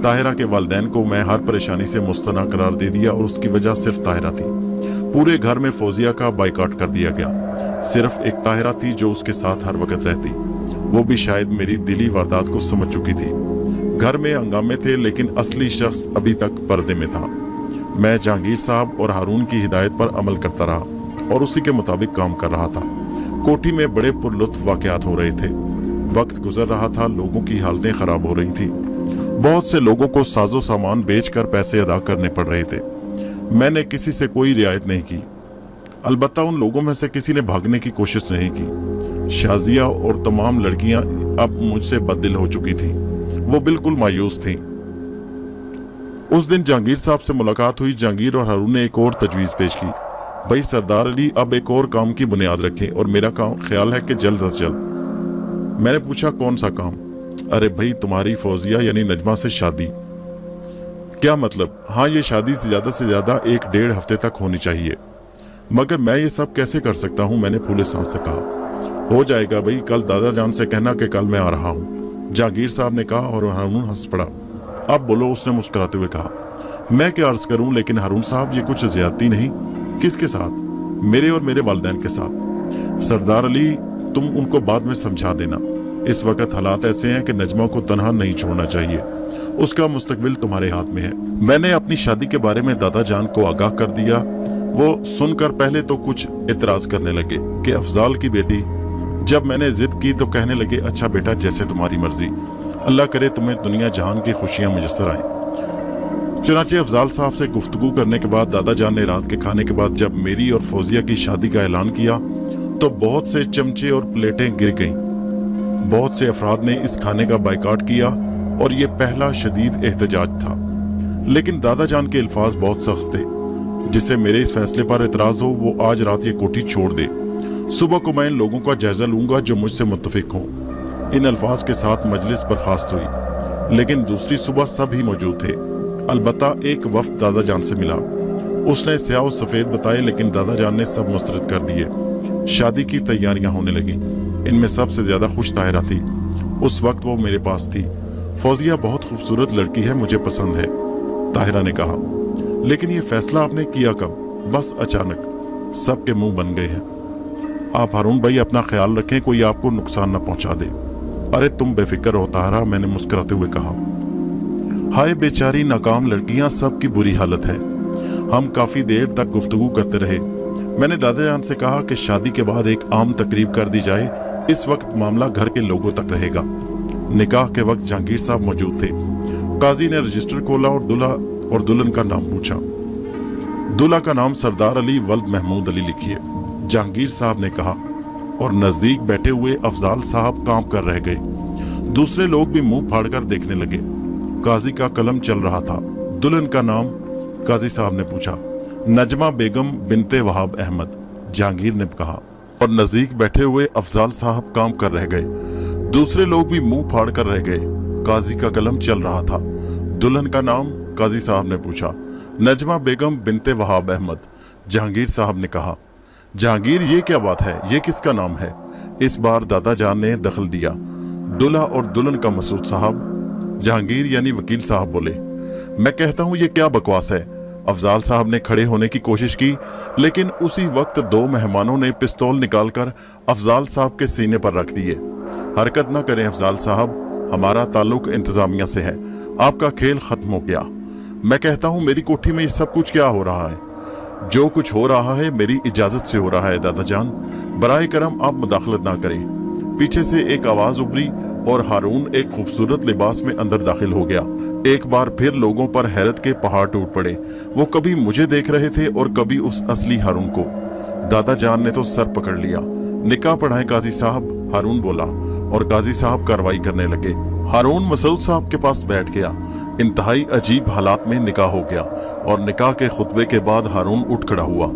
ताहिरा के वालिदैन को मैं हर परेशानी से मुस्तना करार दे दिया, और उसकी वजह सिर्फ ताहिरा थी। पूरे घर में फौजिया का बाइकाट कर दिया गया। सिर्फ एक ताहिरा थी जो उसके साथ हर वक्त रहती। वो भी शायद मेरी दिली वारदात को समझ चुकी थी। घर में हंगामे थे लेकिन असली शख्स अभी तक पर्दे में था। मैं जहांगीर साहब और हारून की हिदायत पर अमल करता रहा और उसी के मुताबिक काम कर रहा था। कोठी में बड़े पुरलुत्फ वाकयात हो रहे थे। वक्त गुजर रहा था, लोगों की हालतें खराब हो रही थी। बहुत से लोगों को साजो सामान बेचकर पैसे अदा करने पड़ रहे थे। मैंने किसी से कोई रियायत नहीं की। अलबत्ता उन लोगों में से किसी ने भागने की कोशिश नहीं की। शाजिया और तमाम लड़कियां अब मुझसे बददिल हो चुकी थीं। वो बिल्कुल मायूस थीं। उस दिन जहांगीर साहब से मुलाकात हुई। जहांगीर और हारून ने एक और तजवीज़ पेश की। भाई सरदार अली अब एक और काम की बुनियाद रखें और मेरा ख्याल है कि जल्द अज जल्द। मैंने पूछा कौन सा काम? अरे भाई तुम्हारी फौजिया यानी नजमा से शादी। क्या मतलब? हाँ, ये शादी से ज्यादा 1-1.5 हफ्ते तक होनी चाहिए। मगर मैं ये सब कैसे कर सकता हूँ? मैंने फूले सांस से कहा। हो जाएगा भाई, कल दादा जान से कहना कि कल मैं आ रहा हूँ, जहांगीर साहब ने कहा और हारून हंस पड़ा। अब बोलो, उसने मुस्कुराते हुए कहा। मैं क्या अर्ज करूं, लेकिन हारून साहब ये कुछ ज्यादती नहीं? किसके साथ? मेरे और मेरे वालिदैन के साथ। सरदार अली, तुम उनको बाद में समझा देना। इस वक्त हालात ऐसे हैं कि नजमा को तनहा नहीं छोड़ना चाहिए। उसका मुस्तकबिल तुम्हारे हाथ में है। मैंने अपनी शादी के बारे में दादा जान को आगाह कर दिया। वो सुनकर पहले तो कुछ एतराज करने लगे कि अफजाल की बेटी। जब मैंने जिद की तो कहने लगे, अच्छा बेटा, जैसे तुम्हारी मर्जी, अल्लाह करे तुम्हें दुनिया जहान की खुशियां मुयस्सर आए। चुनाचे अफजाल साहब से गुफ्तगू करने के बाद दादा जान ने रात के खाने के बाद जब मेरी और फौजिया की शादी का ऐलान किया तो बहुत से चमचे और प्लेटें गिर गईं। बहुत से अफराद ने इस खाने का बाइकाट किया और ये पहला शदीद एहतजाज था। लेकिन दादा जान के अल्फाज बहुत सख्त थे। जिसे मेरे इस फैसले पर एतराज हो वो आज रात ये कोठी छोड़ दे। सुबह को मैं इन लोगों का जायजा लूंगा जो मुझसे मुत्तफिक हों। इन अल्फाज के साथ मजलिस बर्खास्त हुई। लेकिन दूसरी सुबह सब ही मौजूद थे। अलबत्ता एक वफ्द दादा जान से मिला। उसने स्याह और सफेद बताए, लेकिन दादा जान ने सब मुस्तरद कर दिए। शादी की तैयारियां होने लगी। इनमें सबसे ज्यादा खुश ताहिरा थी। उस वक्त वो मेरे पास थी। फौजिया बहुत खूबसूरत लड़की है, मुझे पसंद है, ताहिरा ने कहा। लेकिन ये फैसला आपने किया कब? बस अचानक। सबके मुंह बन गए हैं। आप हारून भाई अपना ख्याल रखें, कोई आपको नुकसान न पहुंचा दे। अरे तुम बेफिक्र हो ताहिरा, मैंने मुस्कुराते हुए कहा। हाय बेचारी नाकाम लड़कियां, सबकी बुरी हालत है। हम काफी देर तक गुफ्तगू करते रहे। मैंने दादा जान से कहा कि शादी के बाद एक आम तकरीब कर दी जाए। इस वक्त मामला घर के लोगों तक रहेगा। निकाह के वक्त जहांगीर साहब मौजूद थे। काजी ने रजिस्टर खोला और दूल्हा और दुल्हन का नाम पूछा। दूल्हा का नाम सरदार अली वल्द महमूद अली लिखिए, जहांगीर साहब ने कहा। और नजदीक बैठे हुए अफजाल साहब कांप कर रह गए। दूसरे लोग भी मुंह फाड़कर देखने लगे। काजी का कलम चल रहा था। दुल्हन का नाम? काजी साहब ने पूछा। नजमा बेगम बिनते वहाब अहमद, जहांगीर ने कहा। और नजदीक बैठे हुए अफजाल साहब कांप कर रह गए। दूसरे लोग भी मुंह फाड़ कर रह गए। काजी का कलम चल रहा था। दुल्हन का नाम? काजी साहब ने पूछा। नजमा बेगम बिनते वहाब अहमद, जहांगीर साहब ने कहा। जहांगीर, ये क्या बात है? ये किसका नाम है? इस बार दादा जान ने दखल दिया। दूल्हा और दुल्हन का मसूद साहब। जहांगीर यानी वकील साहब बोले। मैं कहता हूँ ये क्या बकवास है। अफजाल साहब ने खड़े होने की कोशिश की, लेकिन उसी वक्त दो मेहमानों ने पिस्तौल निकालकर अफजाल साहब के सीने पर रख दिए। हरकत न करें अफजाल साहब, हमारा ताल्लुक इंतजामिया से है। आपका खेल खत्म हो गया। मैं कहता हूँ मेरी कोठी में ये सब कुछ क्या हो रहा है? जो कुछ हो रहा है मेरी इजाजत से हो रहा है दादा जान। बराए करम आप मुदाखलत ना करें। पीछे से एक आवाज उभरी और हारून एक खूबसूरत लिबास में अंदर दाखिल हो गया। एक बार फिर लोगों पर हैरत के पहाड़ टूट पड़े। वो कभी मुझे देख रहे थे और कभी उस असली हारून को। दादा जान ने तो सर पकड़ लिया। निकाह पढ़ाएं काजी साहब, हारून बोला और काजी साहब कार्रवाई करने लगे। हारून मसूद साहब के पास बैठ गया। इंतहाई अजीब हालात में निकाह हो गया और निकाह के खुतबे के बाद हारून उठ खड़ा हुआ।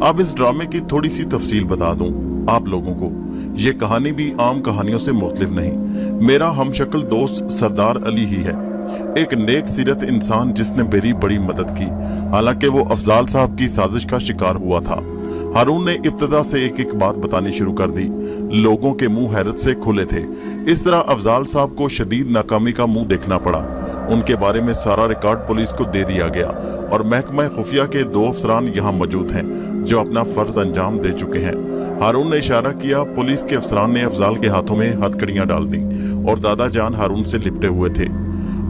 अब इस ड्रामे की थोड़ी सी तफसील बता दूं आप लोगों को। ये कहानी भी आम कहानियों से मुख्तलिफ नहीं। मेरा हमशक्ल दोस्त सरदार अली ही है, एक नेक सीरत इंसान जिसने मेरी बड़ी मदद की। हालांकि वो अफजाल साहब की साजिश का शिकार हुआ था। हारून ने इब्तदा से एक एक बात बतानी शुरू कर दी। लोगों के मुंह हैरत से खुले थे। इस तरह अफजाल साहब को शदीद नाकामी का मुंह देखना पड़ा। उनके बारे में सारा रिकॉर्ड पुलिस को दे दिया गया और महकमा खुफिया के 2 अफसरान यहाँ मौजूद हैं। जो अपना फर्ज अंजाम दे चुके हैं। हारून ने इशारा किया। पुलिस के अफसरान ने अफजाल के हाथों में हथकड़ियां डाल दी और दादा जान हारून से लिपटे हुए थे।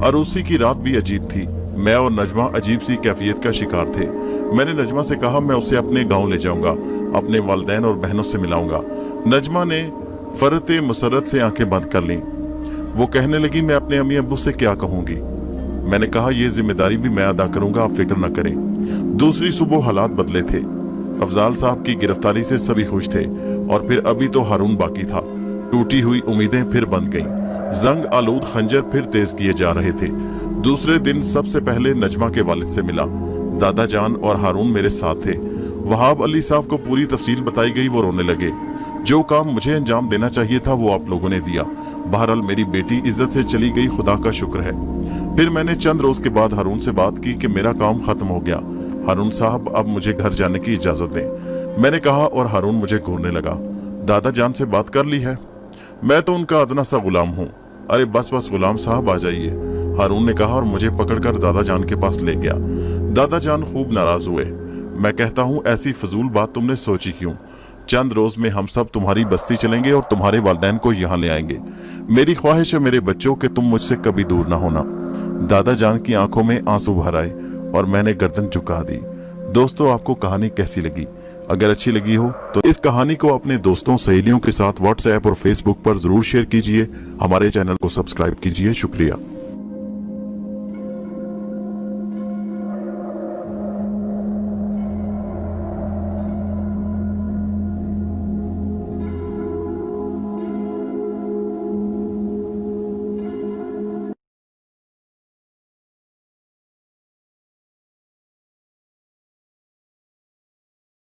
अरूसी की रात भी अजीब थी। मैं और नजमा अजीब सी कैफियत का शिकार थे। मैंने नजमा से कहा मैं उसे अपने गांव ले जाऊंगा, अपने वालिदैन और बहनों से मिलाऊंगा। नजमा ने फरत मुसरत से आंखें बंद कर लीं। वो कहने लगी मैं अपने अम्मी अब्बू से क्या कहूंगी। मैंने कहा यह जिम्मेदारी भी मैं अदा करूंगा, आप फिक्र न करें। दूसरी सुबह हालात बदले थे। अफजाल साहब की गिरफ्तारी से सभी खुश थे और फिर अभी तो हारून बाकी था। टूटी हुई उम्मीदें फिर बंध गईं। जंग आलूद खंजर फिर तेज किए जा रहे थे। दूसरे दिन सबसे पहले नजमा के वालिद से मिला। दादा जान और हारून मेरे साथ थे। वहाब अली साहब को पूरी तफसील बताई गई। वो रोने लगे। जो काम मुझे अंजाम देना चाहिए था वो आप लोगों ने दिया। बहरहाल मेरी बेटी इज्जत से चली गई, खुदा का शुक्र है। फिर मैंने चंद रोज के बाद हारून से बात की कि मेरा काम खत्म हो गया। हारून साहब अब मुझे घर जाने की इजाजत दें, मैंने कहा, और हारून मुझे घूरने लगा। दादा जान से बात कर ली है? मैं तो उनका अदना सा गुलाम हूँ। अरे बस बस गुलाम साहब आ जाइए, हारून ने कहा और मुझे पकड़कर दादा जान के पास ले गया। दादा जान खूब नाराज हुए। मैं कहता हूँ ऐसी फजूल बात तुमने सोची क्यों? चंद रोज में हम सब तुम्हारी बस्ती चलेंगे और तुम्हारे वालिदैन को यहाँ ले आएंगे। मेरी ख्वाहिश है मेरे बच्चों कि तुम मुझसे कभी दूर ना होना। दादा जान की आंखों में आंसू भर आए और मैंने गर्दन झुका दी। दोस्तों, आपको कहानी कैसी लगी? अगर अच्छी लगी हो तो इस कहानी को अपने दोस्तों सहेलियों के साथ व्हाट्सएप और फेसबुक पर जरूर शेयर कीजिए। हमारे चैनल को सब्सक्राइब कीजिए। शुक्रिया।